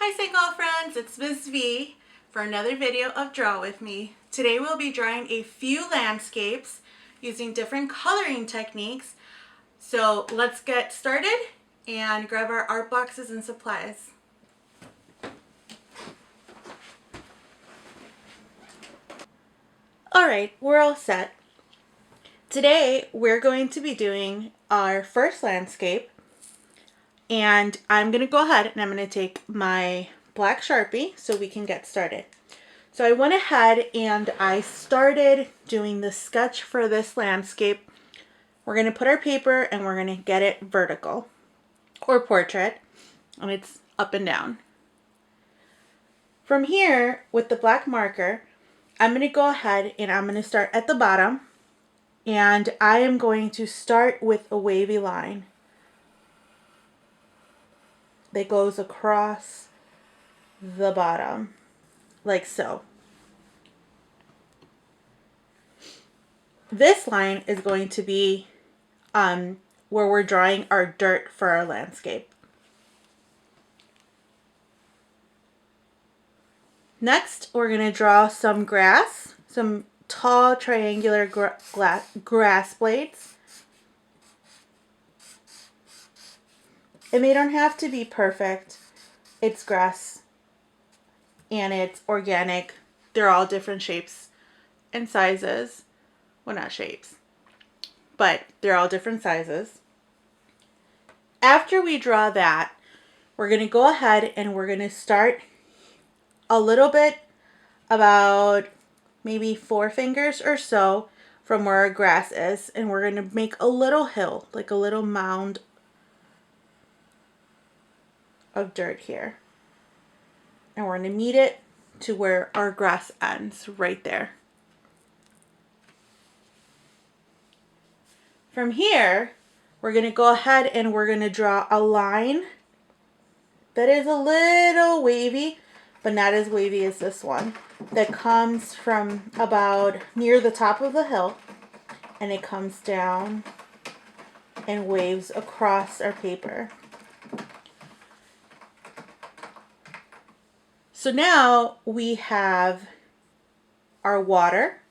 Hi Single friends, it's Ms. V for another video of Draw With Me. Today we'll be drawing a few landscapes using different coloring techniques. So let's get started and grab our art boxes and supplies. Alright, we're all set. Today we're going to be doing our first landscape, and I'm going to go ahead and I'm going to take my black Sharpie so we can get started. So I went ahead and I started doing the sketch for this landscape. We're going to put our paper and we're going to get it vertical or portrait, and it's up and down. From here, with the black marker, I'm going to go ahead and I'm going to start at the bottom, and I am going to start with a wavy line that goes across the bottom, like so. This line is going to be where we're drawing our dirt for our landscape. Next, we're going to draw some grass, some tall triangular grass blades. And they don't have to be perfect. It's grass and it's organic. They're all different shapes and sizes. Well, not shapes, but they're all different sizes. After we draw that, we're going to go ahead and we're going to start a little bit, about maybe 4 fingers or so from where our grass is, and we're going to make a little hill, like a little mound of dirt here. And we're going to meet it to where our grass ends, right there. From here, we're going to go ahead and we're going to draw a line that is a little wavy, but not as wavy as this one, that comes from about near the top of the hill, and it comes down and waves across our paper. So now we have our water,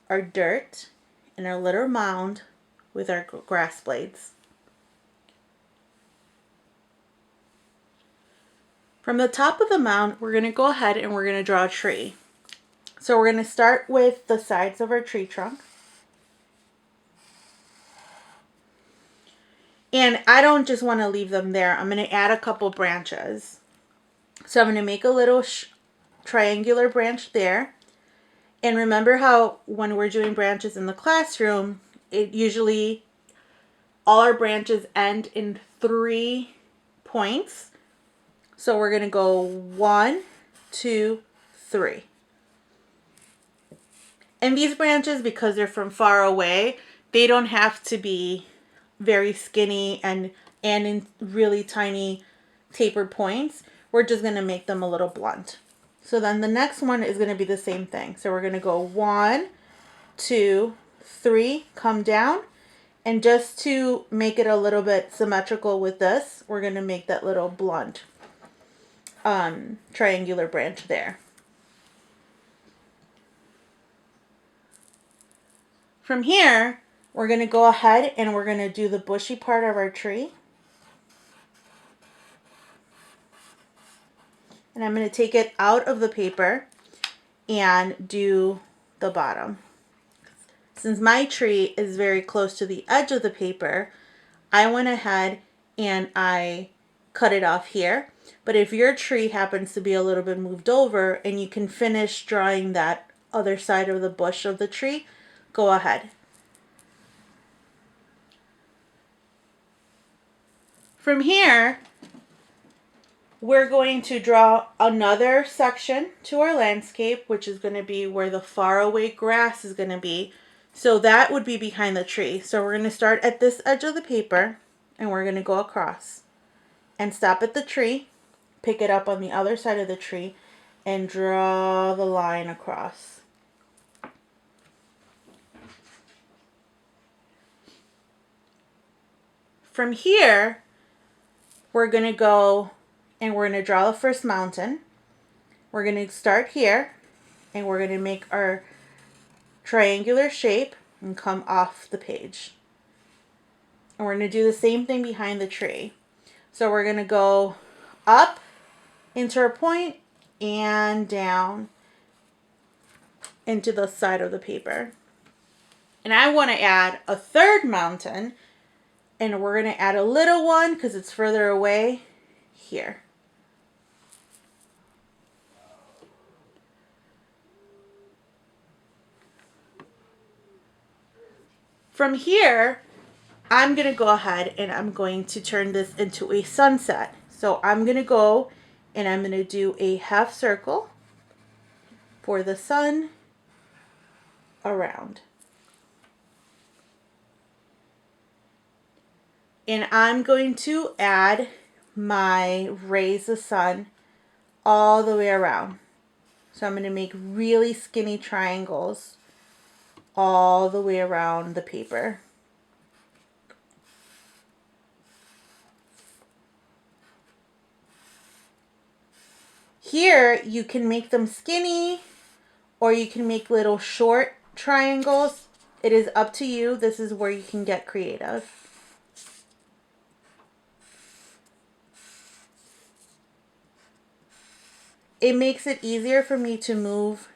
our dirt, and our little mound with our grass blades. From the top of the mound, we're going to go ahead and we're going to draw a tree. So we're going to start with the sides of our tree trunk. And I don't just want to leave them there. I'm going to add a couple branches. So I'm going to make a little triangular branch there. And remember how when we're doing branches in the classroom, it usually, all our branches end in 3 points. So we're going to go 1, 2, 3. And these branches, because they're from far away, they don't have to be very skinny and in really tiny tapered points. We're just going to make them a little blunt. So then the next one is going to be the same thing. So we're going to go 1, 2, 3, come down. And just to make it a little bit symmetrical with this, we're going to make that little blunt triangular branch there. From here, we're going to go ahead and we're going to do the bushy part of our tree. And I'm going to take it out of the paper and do the bottom. Since my tree is very close to the edge of the paper, I went ahead and I cut it off here. But if your tree happens to be a little bit moved over and you can finish drawing that other side of the bush of the tree, go ahead. From here, we're going to draw another section to our landscape, which is going to be where the faraway grass is going to be. So that would be behind the tree. So we're going to start at this edge of the paper and we're going to go across and stop at the tree, pick it up on the other side of the tree, and draw the line across. From here, we're going to go and we're going to draw the first mountain. We're going to start here, and we're going to make our triangular shape and come off the page. And we're going to do the same thing behind the tree. So we're going to go up into a point and down into the side of the paper. And I want to add a third mountain, and we're going to add a little one because it's further away here. From here, I'm going to go ahead and I'm going to turn this into a sunset. So I'm going to go and I'm going to do a half circle for the sun around. And I'm going to add my rays of sun all the way around. So I'm going to make really skinny triangles all the way around the paper. Here you can make them skinny or you can make little short triangles. It is up to you. This is where you can get creative. It makes it easier for me to move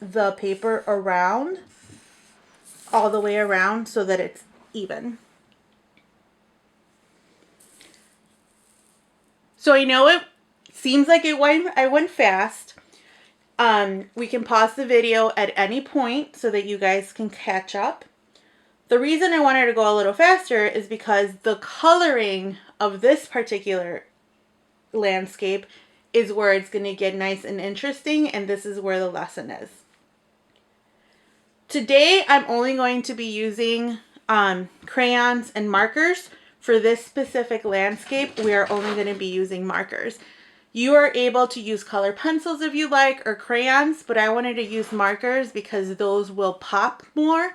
the paper around, all the way around, so that it's even. So I know it seems like I went fast. We can pause the video at any point so that you guys can catch up. The reason I wanted to go a little faster is because the coloring of this particular landscape is where it's going to get nice and interesting, and this is where the lesson is. Today, I'm only going to be using crayons and markers. For this specific landscape, we are only going to be using markers. You are able to use color pencils if you like, or crayons, but I wanted to use markers because those will pop more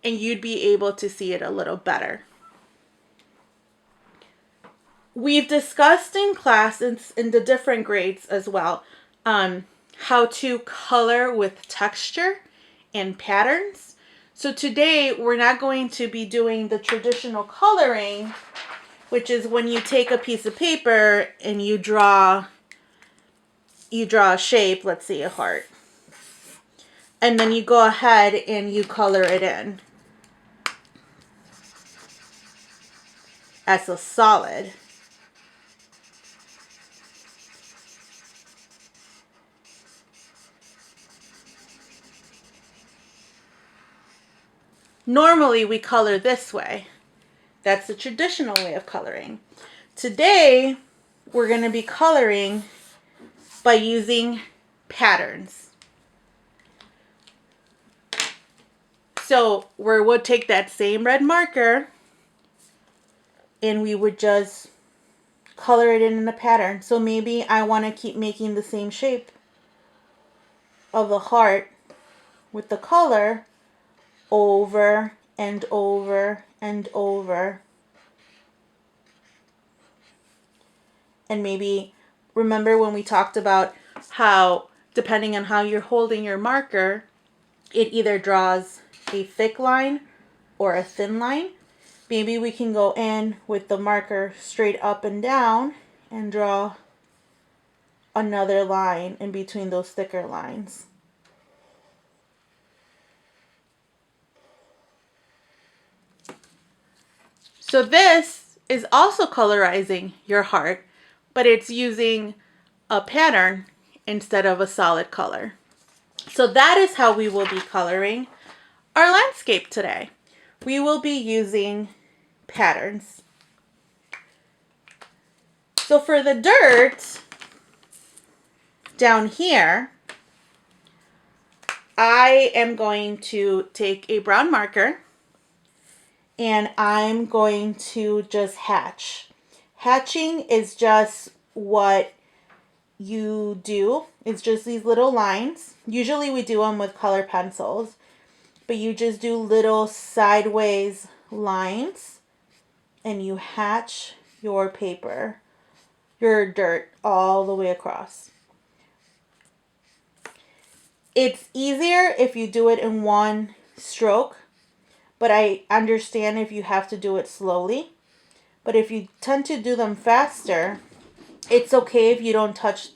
and you'd be able to see it a little better. We've discussed in class in the different grades as well, how to color with texture and patterns. So today we're not going to be doing the traditional coloring, which is when you take a piece of paper and you draw a shape, let's say a heart, and then you go ahead and you color it in as a solid. Normally we color this way. That's the traditional way of coloring. Today we're going to be coloring by using patterns. So we would take that same red marker and we would just color it in a pattern. So maybe I want to keep making the same shape of the heart with the color over and over and over. And maybe remember when we talked about how, depending on how you're holding your marker, it either draws a thick line or a thin line. Maybe we can go in with the marker straight up and down and draw another line in between those thicker lines. So this is also colorizing your heart, but it's using a pattern instead of a solid color. So that is how we will be coloring our landscape today. We will be using patterns. So for the dirt down here, I am going to take a brown marker and I'm going to just hatch. Hatching is just what you do. It's just these little lines. Usually we do them with color pencils, but you just do little sideways lines and you hatch your paper. your dirt all the way across. It's easier if you do it in one stroke, but I understand if you have to do it slowly. But if you tend to do them faster, it's okay if you don't touch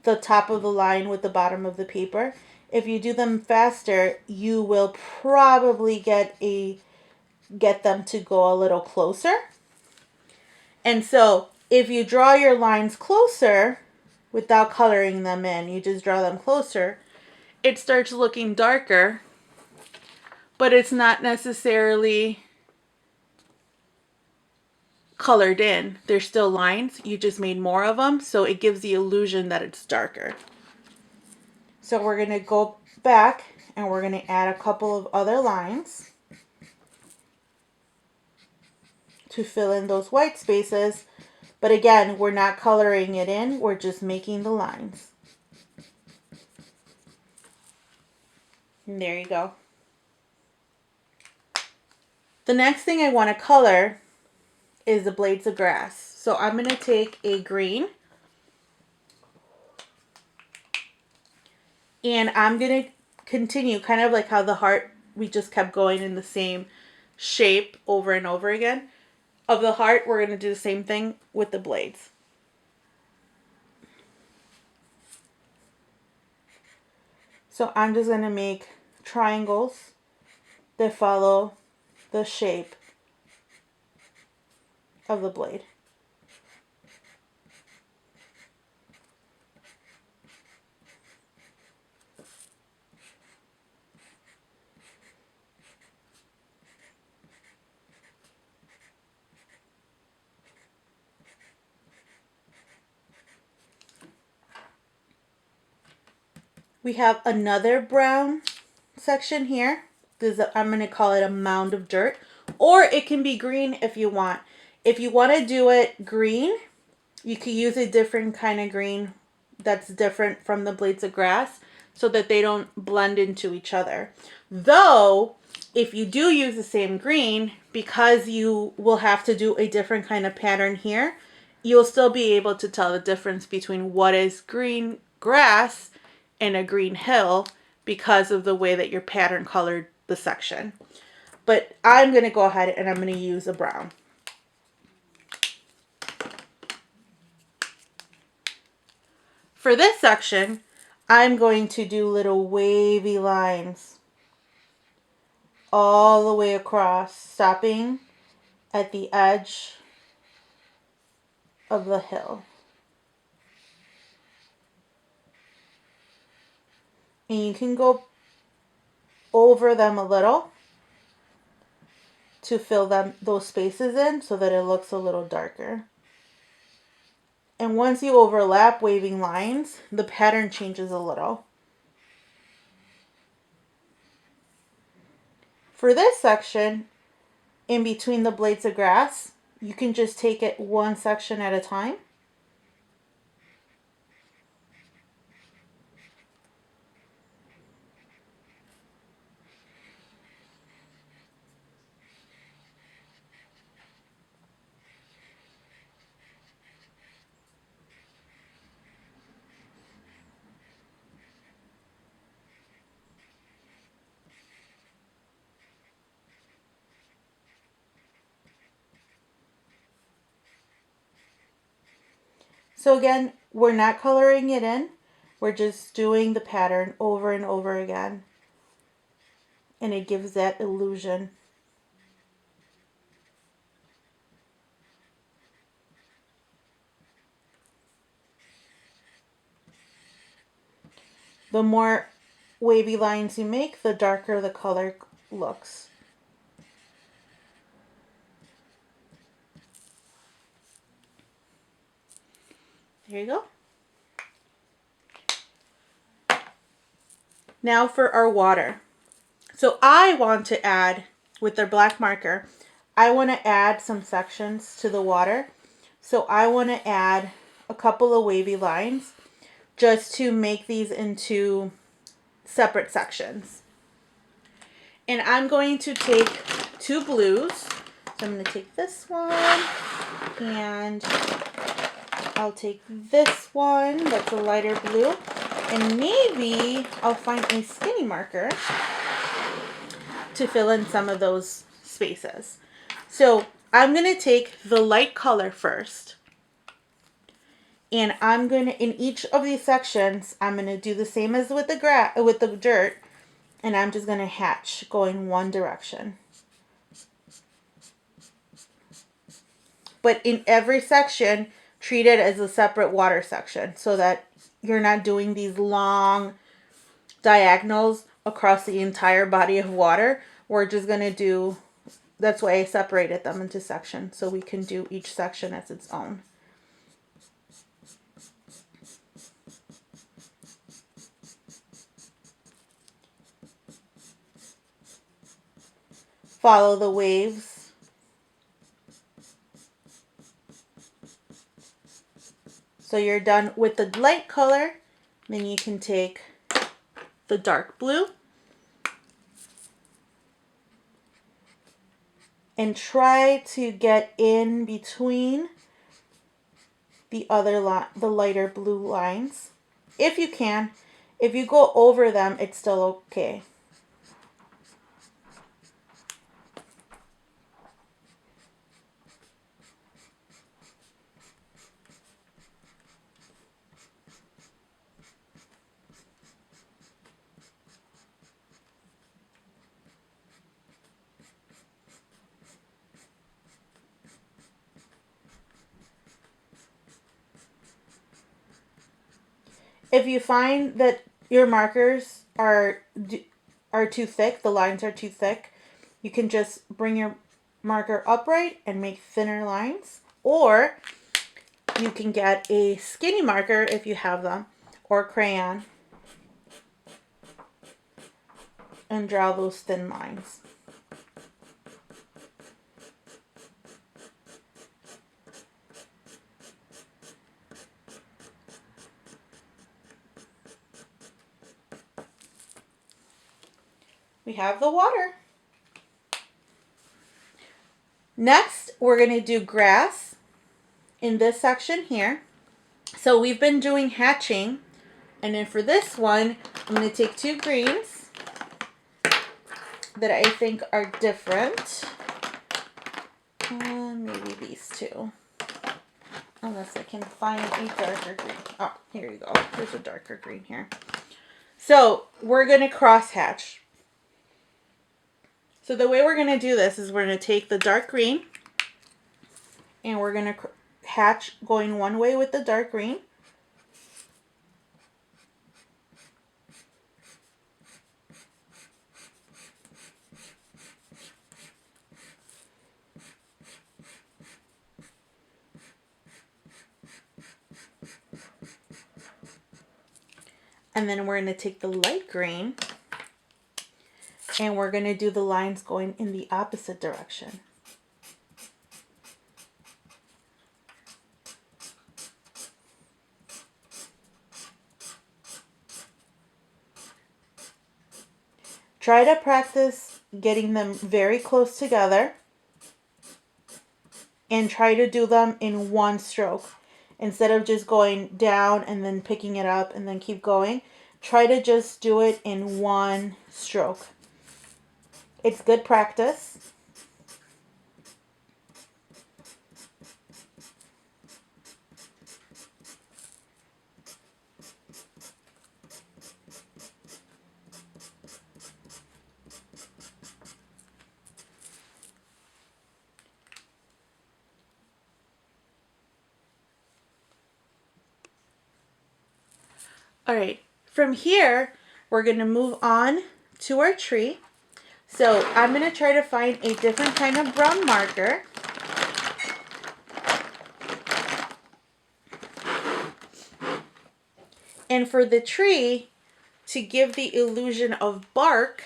the top of the line with the bottom of the paper. If you do them faster, you will probably get them to go a little closer. And so if you draw your lines closer without coloring them in, you just draw them closer, it starts looking darker, but it's not necessarily colored in. There's still lines. You just made more of them, so it gives the illusion that it's darker. So we're going to go back and we're going to add a couple of other lines to fill in those white spaces. But again, we're not coloring it in. We're just making the lines. And there you go. The next thing I want to color is the blades of grass. So I'm going to take a green and I'm going to continue kind of like how the heart, we just kept going in the same shape over and over again. Of the heart, we're going to do the same thing with the blades. So I'm just going to make triangles that follow the shape of the blade. We have another brown section here. I'm going to call it a mound of dirt, or it can be green if you want. If you want to do it green, you could use a different kind of green that's different from the blades of grass so that they don't blend into each other. Though, if you do use the same green, because you will have to do a different kind of pattern here, you'll still be able to tell the difference between what is green grass and a green hill because of the way that your pattern colored the section. But I'm going to go ahead and I'm going to use a brown. For this section, I'm going to do little wavy lines all the way across, stopping at the edge of the hill. And you can go over them a little to fill those spaces in so that it looks a little darker. And once you overlap waving lines, the pattern changes a little. For this section, in between the blades of grass, you can just take it one section at a time. So again, we're not coloring it in. We're just doing the pattern over and over again. And it gives that illusion. The more wavy lines you make, the darker the color looks. There you go. Now for our water. So I want to add, with the black marker, I want to add some sections to the water. So I want to add a couple of wavy lines just to make these into separate sections. And I'm going to take two blues. So I'm going to take this one and I'll take this one that's a lighter blue, and maybe I'll find a skinny marker to fill in some of those spaces. So I'm going to take the light color first. And I'm going to, in each of these sections, I'm going to do the same as with the dirt. And I'm just going to hatch going one direction. But in every section, treat it as a separate water section so that you're not doing these long diagonals across the entire body of water. We're just going to do, that's why I separated them into sections so we can do each section as its own. Follow the waves. So you're done with the light color, then you can take the dark blue and try to get in between the lighter blue lines. If you can. If you go over them, it's still okay. If you find that your markers are too thick, the lines are too thick, you can just bring your marker upright and make thinner lines. Or you can get a skinny marker if you have them, or crayon, and draw those thin lines. We have the water. Next, we're going to do grass in this section here. So we've been doing hatching, and then for this one, I'm going to take two greens that I think are different. Maybe these two. Unless I can find a darker green. Oh, here you go. There's a darker green here. So we're going to cross hatch. So the way we're going to do this is we're going to take the dark green and we're going to hatch going one way with the dark green. And then we're going to take the light green and we're going to do the lines going in the opposite direction. Try to practice getting them very close together and try to do them in one stroke. Instead of just going down and then picking it up and then keep going, try to just do it in one stroke. It's good practice. All right, from here, we're going to move on to our tree. So I'm going to try to find a different kind of brown marker. And for the tree, to give the illusion of bark,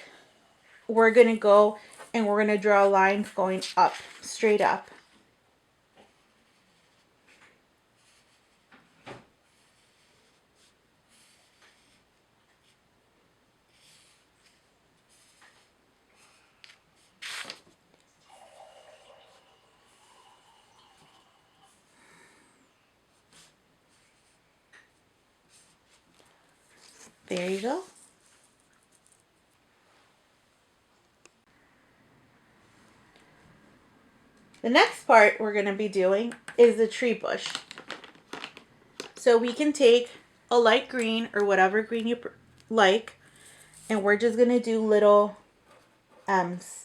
we're going to go and we're going to draw lines going up, straight up. There you go. The next part we're going to be doing is the tree bush. So we can take a light green or whatever green you like, and we're just going to do little M's.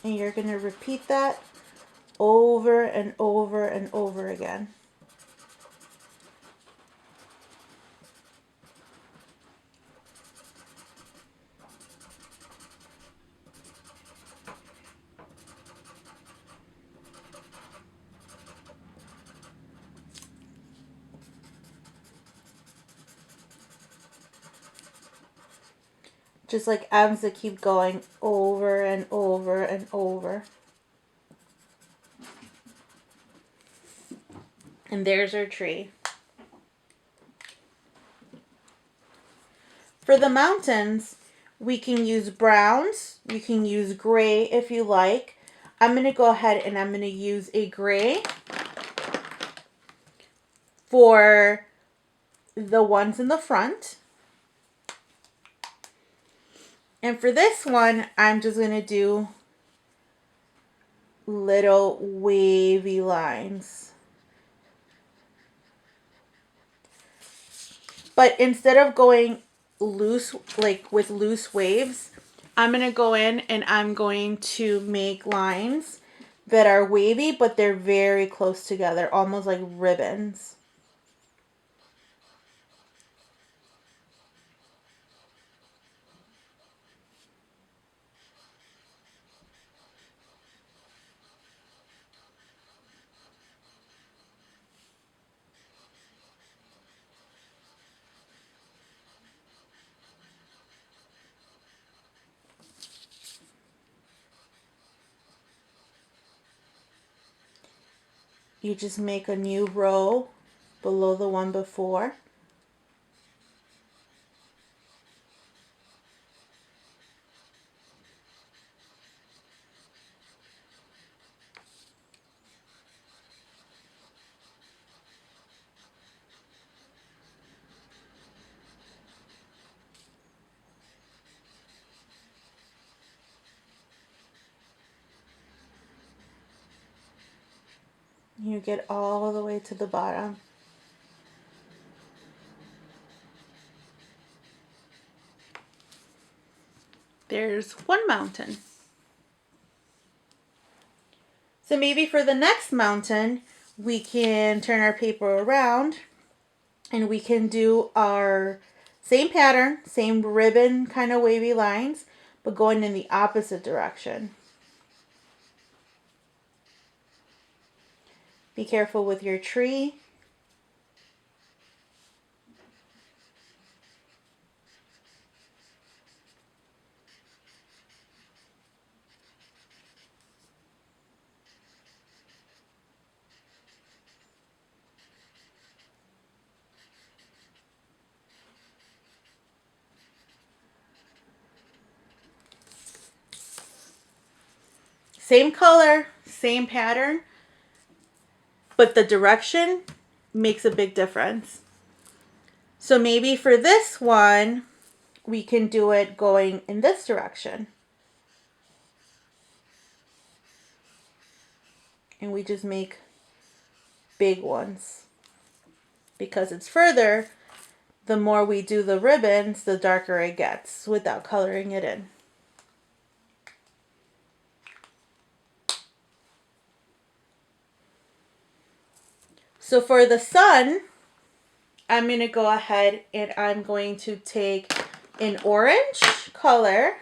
And you're going to repeat that over and over and over again. Just like M's that keep going over and over and over. And there's our tree. For the mountains, we can use browns. You can use gray if you like. I'm going to go ahead and I'm going to use a gray for the ones in the front. And for this one, I'm just going to do little wavy lines. But instead of going loose, like with loose waves, I'm going to go in and I'm going to make lines that are wavy, but they're very close together, almost like ribbons. You just make a new row below the one before. You get all the way to the bottom. There's one mountain. So maybe for the next mountain, we can turn our paper around and we can do our same pattern, same ribbon kind of wavy lines, but going in the opposite direction. Be careful with your tree. Same color, same pattern, but the direction makes a big difference. So maybe for this one, we can do it going in this direction. And we just make big ones. Because it's further, the more we do the ribbons, the darker it gets without coloring it in. So for the sun, I'm going to go ahead and I'm going to take an orange color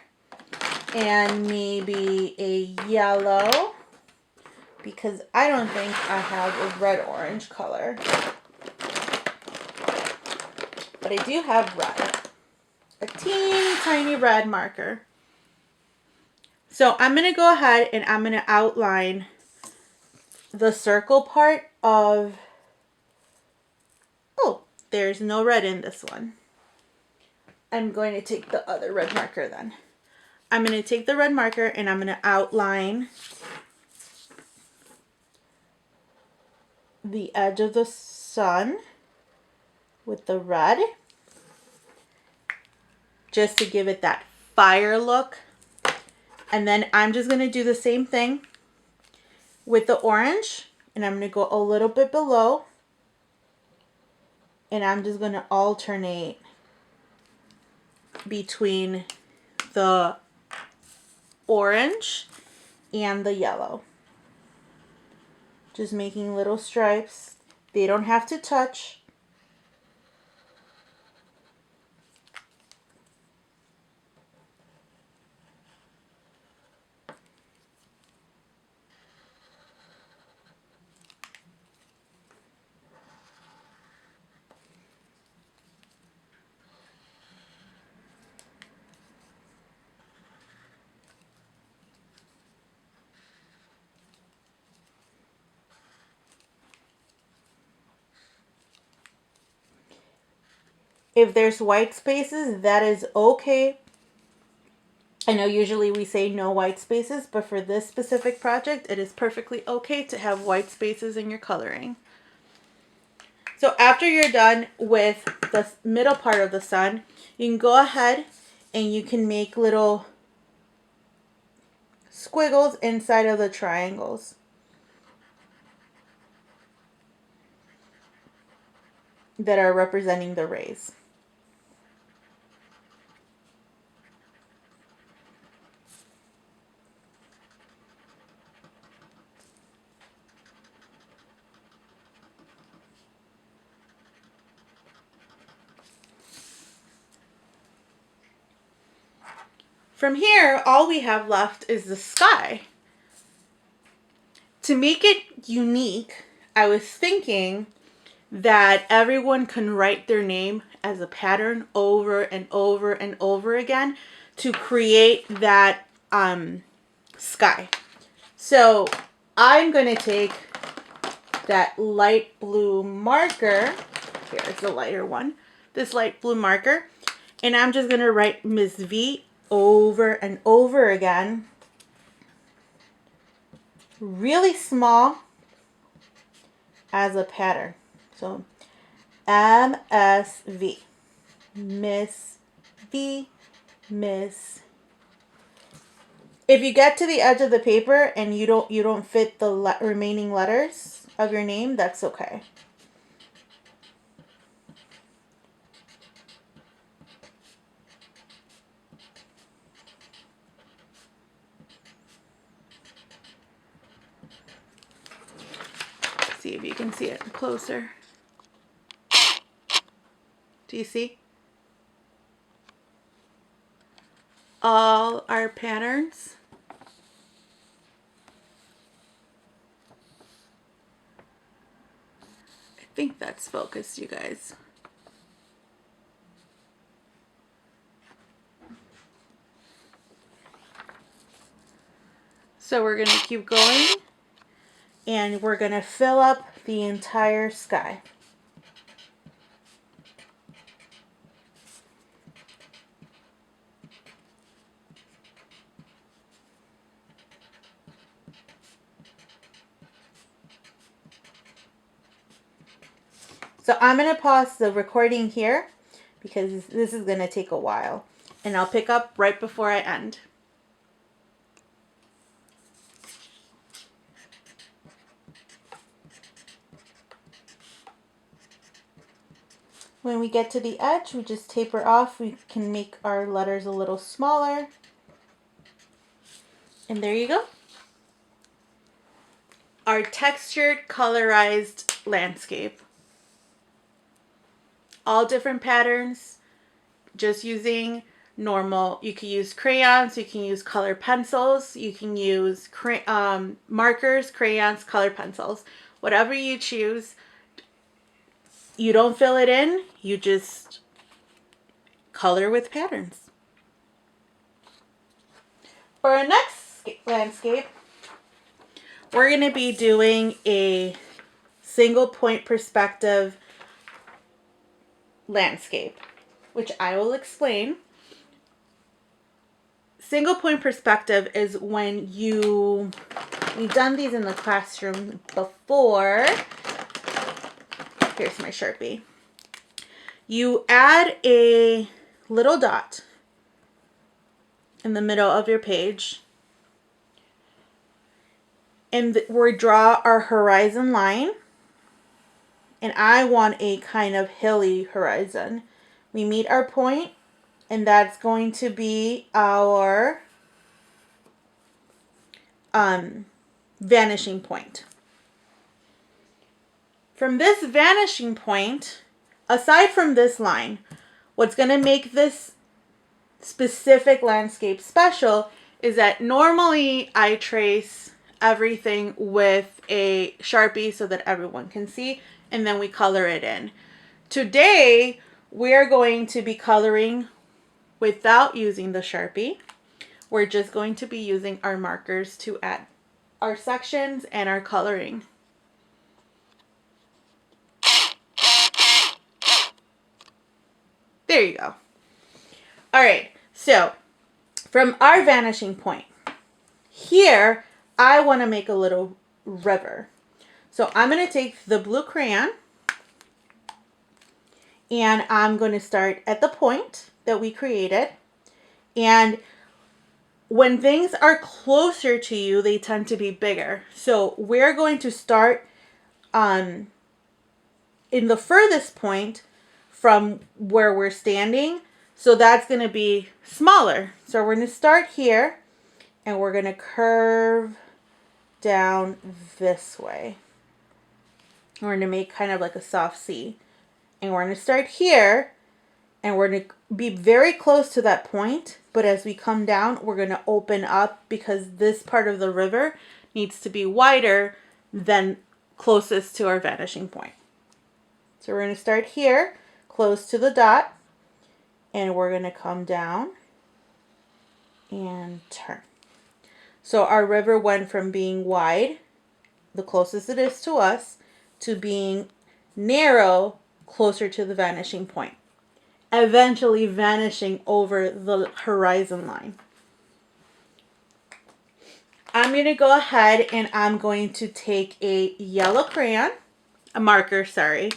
and maybe a yellow, because I don't think I have a red-orange color. But I do have red. A teeny tiny red marker. So I'm going to go ahead and I'm going to outline the circle part of... Oh, There's no red in this one. I'm going to take the other red marker then. I'm going to take the red marker and I'm going to outline the edge of the sun with the red, just to give it that fire look. And then I'm just going to do the same thing with the orange, and I'm going to go a little bit below, and I'm just going to alternate between the orange and the yellow. Just making little stripes. They don't have to touch. If there's white spaces, that is okay. I know usually we say no white spaces, but for this specific project, it is perfectly okay to have white spaces in your coloring. So after you're done with the middle part of the sun, you can go ahead and you can make little squiggles inside of the triangles. That are representing the rays. From here, all we have left is the sky. To make it unique, I was thinking that everyone can write their name as a pattern over and over and over again to create that sky. So I'm going to take that light blue marker. Here's the lighter one. This light blue marker. And I'm just going to write Miss V over and over again. Really small as a pattern. So MSV. Miss V. Miss. If you get to the edge of the paper and you don't fit the remaining letters of your name, that's okay. See if you can see it closer. Do you see? All our patterns. I think that's focused, you guys. So we're going to keep going, and we're going to fill up the entire sky. So I'm going to pause the recording here because this is going to take a while, and I'll pick up right before I end. When we get to the edge, we just taper off. We can make our letters a little smaller. And there you go. Our textured, colorized landscape. All different patterns, just using normal. You can use crayons, you can use color pencils, you can use markers, crayons, color pencils. Whatever you choose. You don't fill it in, you just color with patterns. For our next landscape, we're going to be doing a single point perspective landscape, which I will explain. Single point perspective is when we've done these in the classroom before. Here's my Sharpie. You add a little dot in the middle of your page, and we draw our horizon line, and I want a kind of hilly horizon. We meet our point, and that's going to be our vanishing point. From this vanishing point, aside from this line, what's going to make this specific landscape special is that normally I trace everything with a Sharpie so that everyone can see, and then we color it in. Today, we're going to be coloring without using the Sharpie. We're just going to be using our markers to add our sections and our coloring. There you go. All right, so from our vanishing point, here, I want to make a little river. So I'm going to take the blue crayon, and I'm going to start at the point that we created. And when things are closer to you, they tend to be bigger. So we're going to start in the furthest point from where we're standing. So that's going to be smaller. So we're going to start here, and we're going to curve down this way. We're going to make kind of like a soft C. And we're going to start here, and we're going to be very close to that point. But as we come down, we're going to open up because this part of the river needs to be wider than closest to our vanishing point. So we're going to start here, close to the dot, and we're going to come down and turn. So our river went from being wide, the closest it is to us, to being narrow, closer to the vanishing point, eventually vanishing over the horizon line. I'm going to go ahead and I'm going to take a yellow crayon, a marker, sorry,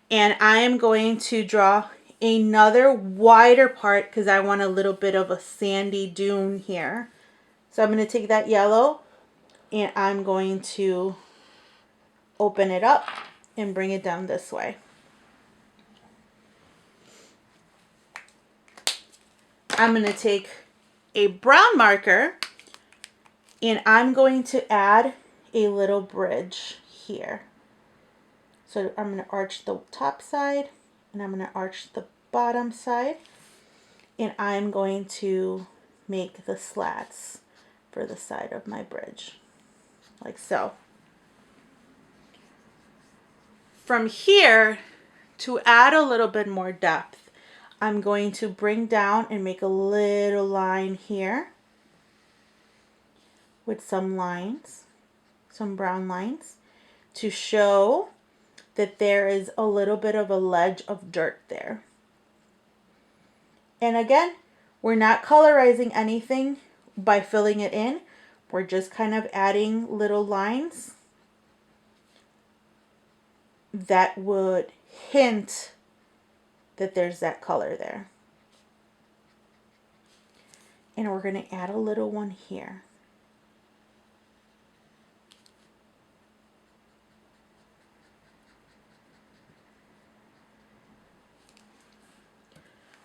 and I am going to draw another wider part because I want a little bit of a sandy dune here. So I'm going to take that yellow and I'm going to open it up and bring it down this way. I'm going to take a brown marker and I'm going to add a little bridge here. So I'm going to arch the top side and I'm going to arch the bottom side, and I'm going to make the slats for the side of my bridge, like so. From here, to add a little bit more depth, I'm going to bring down and make a little line here with some lines, some brown lines, to show that there is a little bit of a ledge of dirt there. And again, we're not colorizing anything by filling it in. We're just kind of adding little lines that would hint that there's that color there. And we're going to add a little one here.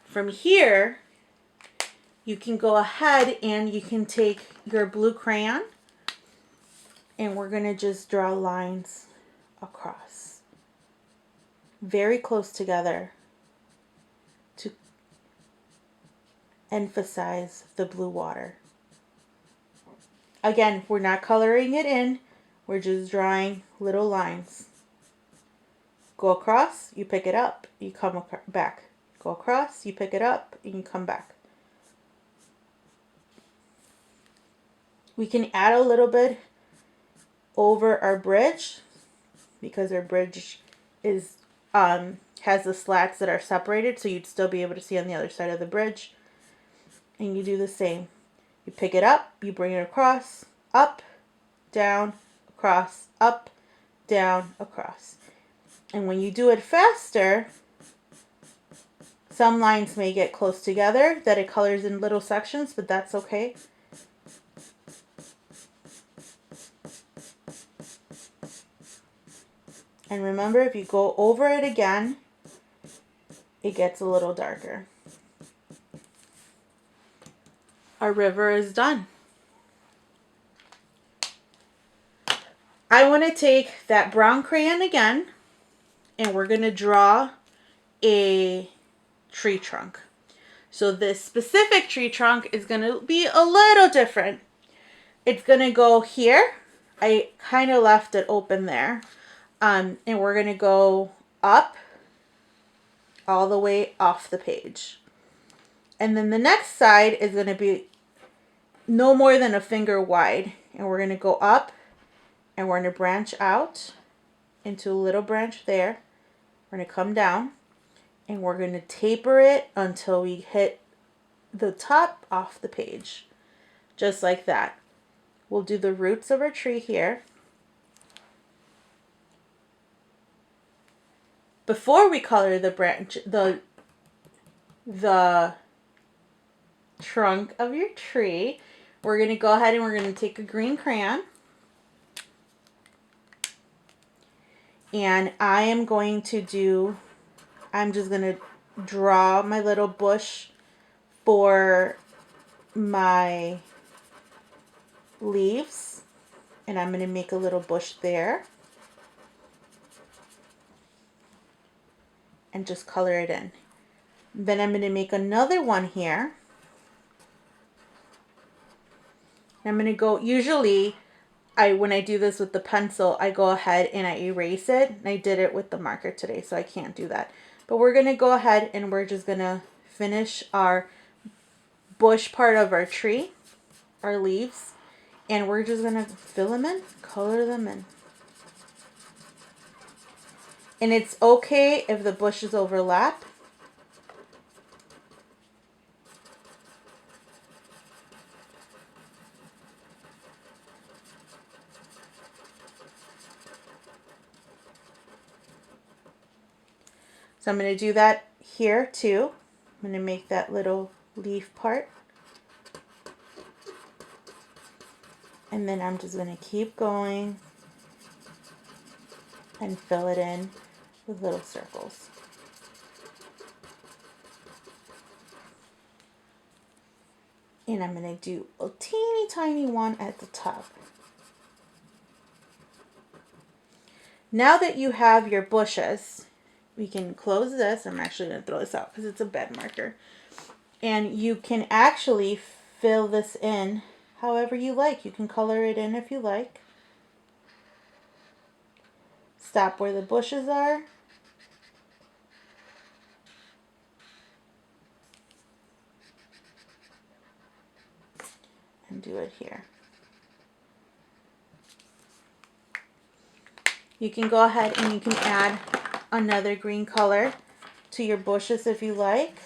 From here, you can go ahead and you can take your blue crayon, and we're going to just draw lines across, very close together, to emphasize the blue water. Again, we're not coloring it in, we're just drawing little lines. Go across, you pick it up, you come back. Go across, you pick it up, and you come back. We can add a little bit over our bridge because our bridge is has the slats that are separated, so you'd still be able to see on the other side of the bridge. And you do the same. You pick it up, you bring it across, up, down, across, up, down, across. And when you do it faster, some lines may get close together that it colors in little sections, but that's okay. And remember, if you go over it again, it gets a little darker. Our river is done. I want to take that brown crayon again, and we're going to draw a tree trunk. So this specific tree trunk is going to be a little different. It's going to go here. I kind of left it open there. And we're going to go up all the way off the page. And then the next side is going to be no more than a finger wide. And we're going to go up and we're going to branch out into a little branch there. We're going to come down and we're going to taper it until we hit the top off the page. Just like that. We'll do the roots of our tree here. Before we color the branch, the trunk of your tree, we're going to go ahead and we're going to take a green crayon. And I'm just going to draw my little bush for my leaves. And I'm going to make a little bush there. And just color it in. Then I'm going to make another one here. I'm going to go, usually when I do this with the pencil, I go ahead and I erase it. And I did it with the marker today, so I can't do that. But we're going to go ahead and we're just going to finish our bush part of our tree, our leaves. And we're just going to fill them in, color them in. And it's okay if the bushes overlap. So I'm going to do that here too. I'm going to make that little leaf part. And then I'm just going to keep going and fill it in with little circles. And I'm going to do a teeny tiny one at the top. Now that you have your bushes, we can close this. I'm actually going to throw this out because it's a bed marker. And you can actually fill this in however you like. You can color it in if you like. Stop where the bushes are. And do it here. You can go ahead and you can add another green color to your bushes if you like.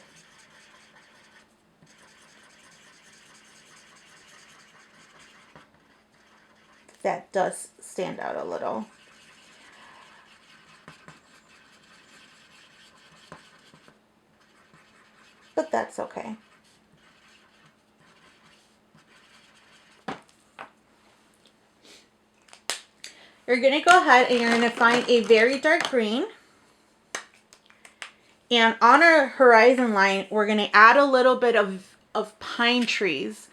That does stand out a little. But that's okay. You're going to go ahead and you're going to find a very dark green. And on our horizon line, we're going to add a little bit of pine trees.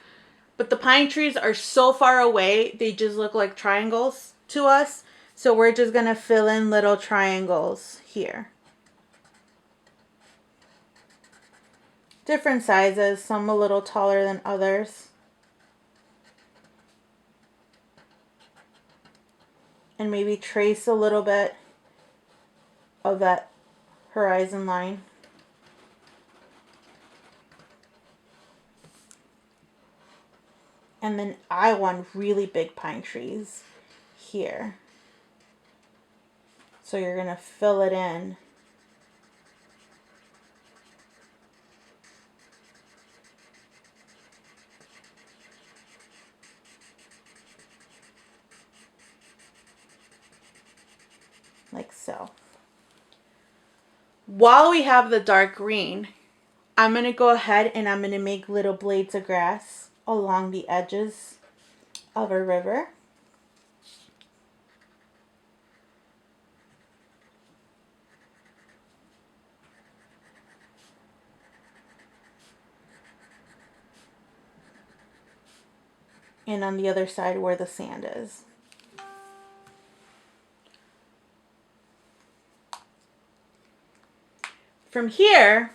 But the pine trees are so far away, they just look like triangles to us. So we're just going to fill in little triangles here. Different sizes, some a little taller than others. And maybe trace a little bit of that horizon line. And then I want really big pine trees here. So you're going to fill it in like so. While we have the dark green, I'm going to go ahead and I'm going to make little blades of grass along the edges of a river. And on the other side where the sand is. From here,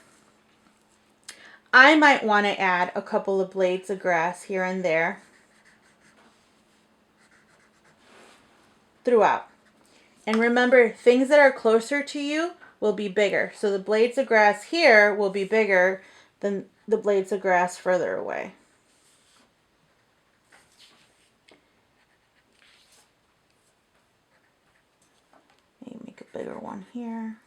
I might want to add a couple of blades of grass here and there throughout. And remember, things that are closer to you will be bigger. So the blades of grass here will be bigger than the blades of grass further away. Maybe make a bigger one here.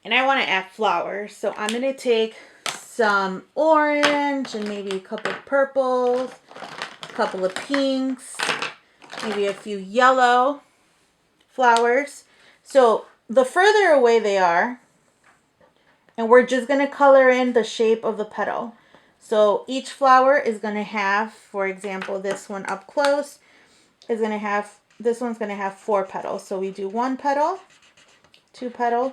And I want to add flowers. So I'm going to take some orange and maybe a couple of purples, a couple of pinks, maybe a few yellow flowers. So the further away they are, and we're just going to color in the shape of the petal. So each flower is going to have, for example, this one up close is going to have, this one's going to have 4 petals. So we do 1 petal, 2 petal,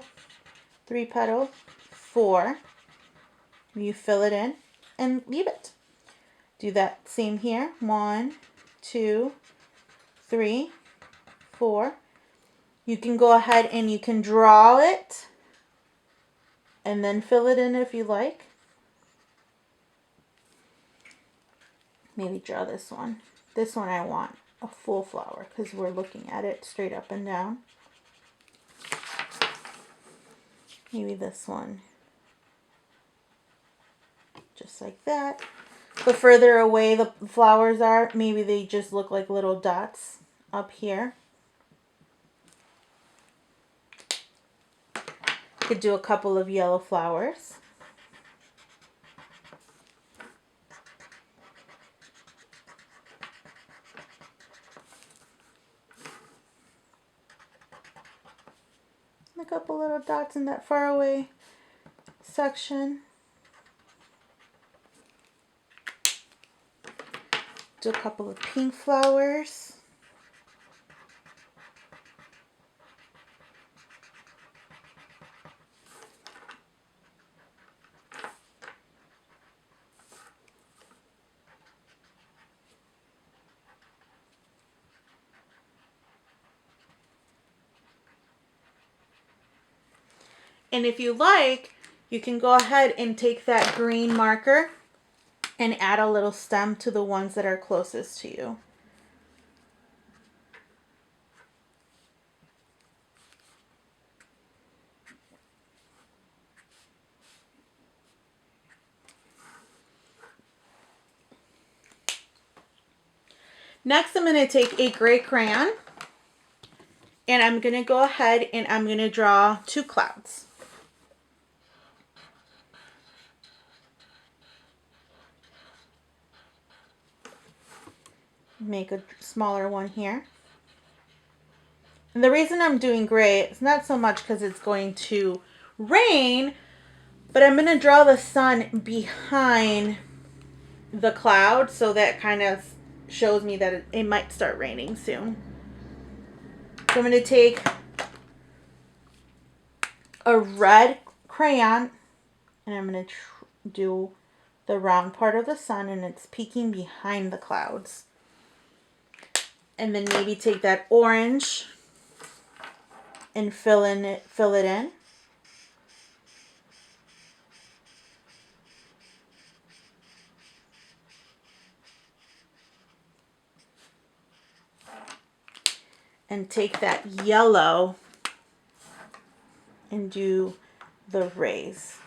3 petal, 4. You fill it in and leave it. Do that same here. 1, 2, 3, 4. You can go ahead and you can draw it and then fill it in if you like. Maybe draw this one. This one I want a full flower because we're looking at it straight up and down. Maybe this one. Just like that. The further away the flowers are, maybe they just look like little dots up here. Could do a couple of yellow flowers. A couple little dots in that far away section. Do a couple of pink flowers. And if you like, you can go ahead and take that green marker and add a little stem to the ones that are closest to you. Next, I'm going to take a gray crayon and I'm going to go ahead and I'm going to draw 2 clouds. Make a smaller one here. And the reason I'm doing gray, it's not so much because it's going to rain, but I'm going to draw the sun behind the cloud, so that kind of shows me that it might start raining soon. So I'm going to take a red crayon and I'm going to do the round part of the sun, and it's peeking behind the clouds. And then maybe take that orange and fill it in. And take that yellow and do the rays.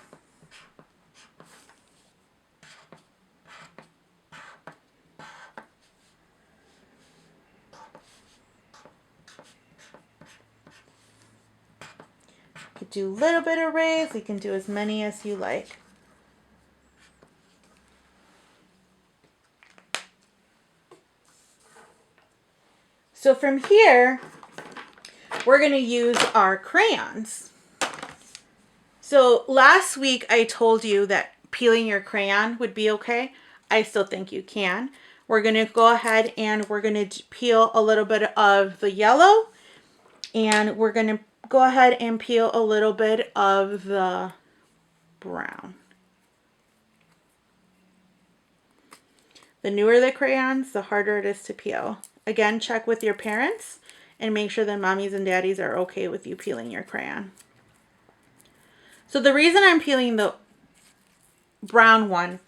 You could do a little bit of rays. You can do as many as you like. So from here, we're going to use our crayons. So last week I told you that peeling your crayon would be okay. I still think you can. We're going to go ahead and we're going to peel a little bit of the yellow, and we're going to go ahead and peel a little bit of the brown. The newer the crayons, the harder it is to peel. Again, check with your parents and make sure that mommies and daddies are okay with you peeling your crayon. So the reason I'm peeling the brown one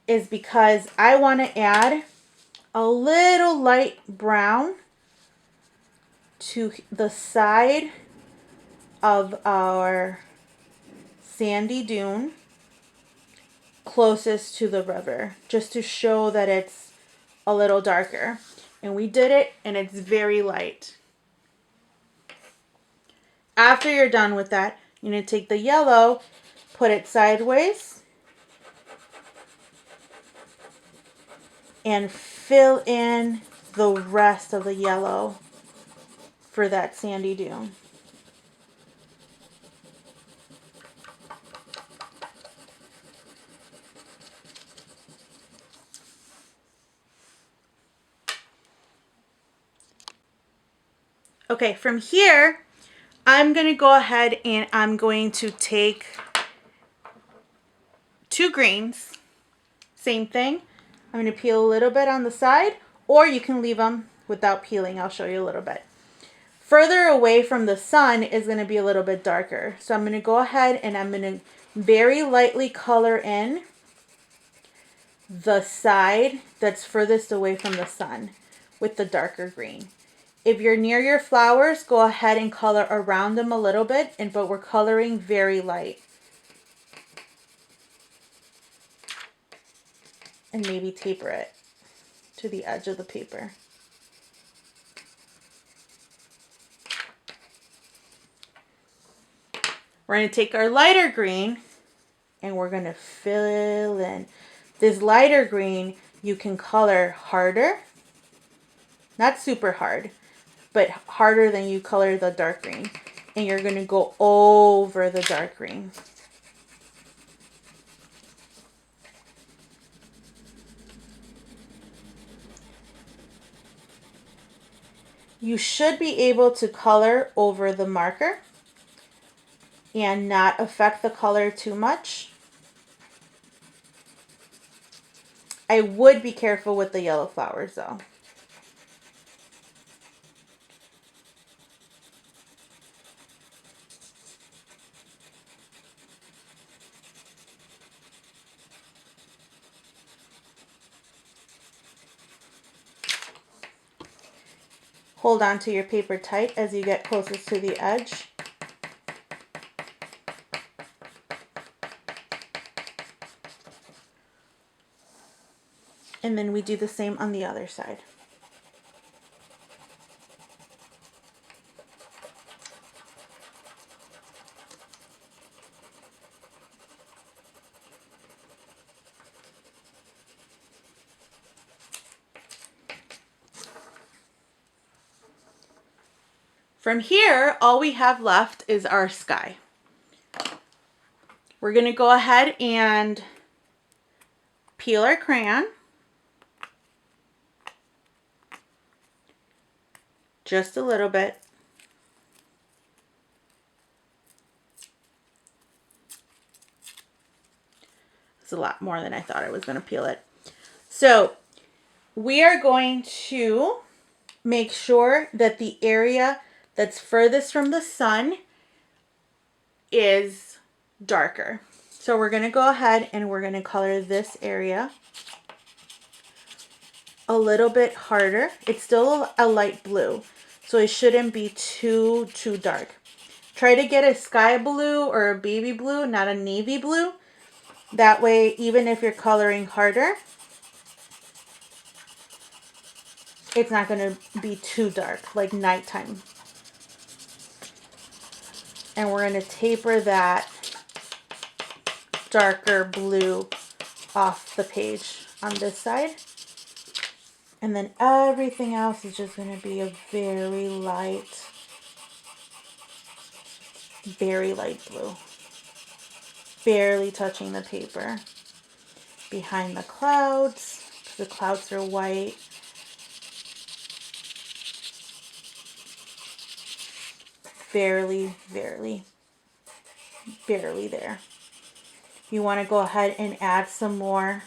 is because I want to add a little light brown to the side of our sandy dune closest to the river, just to show that it's a little darker. And we did it, and it's very light. After you're done with that, you're going to take the yellow, put it sideways, and fill in the rest of the yellow for that sandy dune. Okay, from here, I'm going to go ahead and I'm going to take 2 greens. Same thing. I'm going to peel a little bit on the side, or you can leave them without peeling. I'll show you a little bit. Further away from the sun is going to be a little bit darker. So I'm going to go ahead and I'm going to very lightly color in the side that's furthest away from the sun with the darker green. If you're near your flowers, go ahead and color around them a little bit, but we're coloring very light. And maybe taper it to the edge of the paper. We're going to take our lighter green and we're going to fill in. This lighter green, you can color harder. Not super hard, but harder than you color the dark green. And you're going to go over the dark green. You should be able to color over the marker and not affect the color too much. I would be careful with the yellow flowers though. Hold on to your paper tight as you get closest to the edge. And then we do the same on the other side. From here, all we have left is our sky. We're going to go ahead and peel our crayon. Just a little bit. It's a lot more than I thought I was going to peel it. So we are going to make sure that the area that's furthest from the sun is darker. So we're going to go ahead and we're going to color this area a little bit harder. It's still a light blue, so it shouldn't be too dark. Try to get a sky blue or a baby blue, not a navy blue. That way, even if you're coloring harder, it's not going to be too dark, like nighttime. And we're going to taper that darker blue off the page on this side. And then everything else is just going to be a very light blue. Barely touching the paper. Behind the clouds, because the clouds are white. Barely there. You want to go ahead and add some more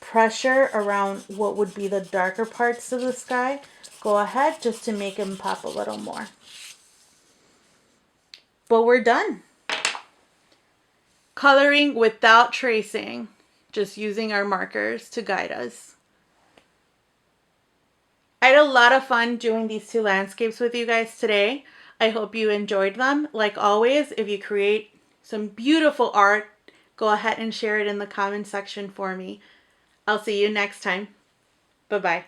pressure around what would be the darker parts of the sky. Go ahead just to make them pop a little more. But we're done. Coloring without tracing, just using our markers to guide us. I had a lot of fun doing these two landscapes with you guys today. I hope you enjoyed them. Like always, if you create some beautiful art, go ahead and share it in the comment section for me. I'll see you next time. Bye-bye.